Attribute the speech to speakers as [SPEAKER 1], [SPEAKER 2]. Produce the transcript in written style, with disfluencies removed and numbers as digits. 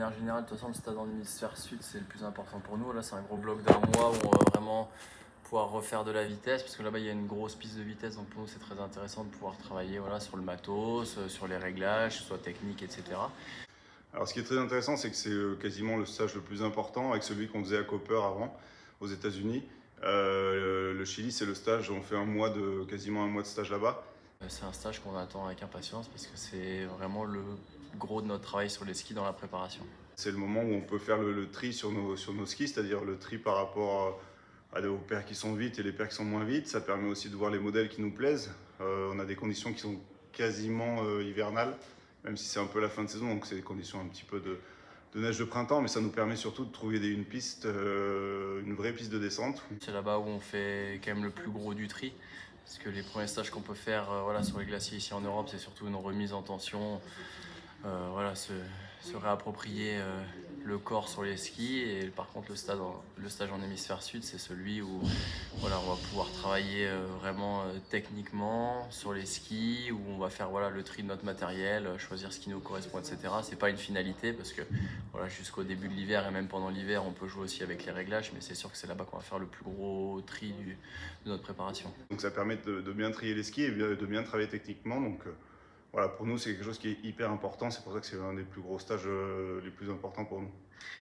[SPEAKER 1] manière générale, de toute façon, le stade en hémisphère sud, c'est le plus important pour nous. Là, c'est un gros bloc d'un mois où on va vraiment pouvoir refaire de la vitesse, parce que là-bas, il y a une grosse piste de vitesse. Donc pour nous, c'est très intéressant de pouvoir travailler sur le matos, sur les réglages, que ce soit technique, etc.
[SPEAKER 2] Alors ce qui est très intéressant, c'est que c'est quasiment le stage le plus important avec celui qu'on faisait à Copper avant, aux États-Unis. Le Chili, c'est le stage, on fait quasiment un mois de stage là-bas.
[SPEAKER 1] C'est un stage qu'on attend avec impatience parce que c'est vraiment le gros de notre travail sur les skis dans la préparation.
[SPEAKER 2] C'est le moment où on peut faire le tri sur nos skis, c'est-à-dire le tri par rapport aux paires qui sont vite et les paires qui sont moins vite. Ça permet aussi de voir les modèles qui nous plaisent. On a des conditions qui sont quasiment hivernales, même si c'est un peu la fin de saison, donc c'est des conditions un petit peu de neige de printemps, mais ça nous permet surtout de trouver une piste, une vraie piste de descente.
[SPEAKER 1] C'est là-bas où on fait quand même le plus gros du tri. Parce que les premiers stages qu'on peut faire sur les glaciers ici en Europe, c'est surtout une remise en tension, se réapproprier le corps sur les skis. Et par contre, le stage en hémisphère sud, c'est celui où on va pouvoir travailler vraiment techniquement sur les skis, où on va faire le tri de notre matériel, choisir ce qui nous correspond, etc. C'est pas une finalité parce que jusqu'au début de l'hiver et même pendant l'hiver, on peut jouer aussi avec les réglages, mais c'est sûr que c'est là-bas qu'on va faire le plus gros tri de notre préparation.
[SPEAKER 2] Donc ça permet de bien trier les skis et de bien travailler techniquement. Donc voilà, pour nous, c'est quelque chose qui est hyper important. C'est pour ça que c'est un des plus gros stages les plus importants pour nous.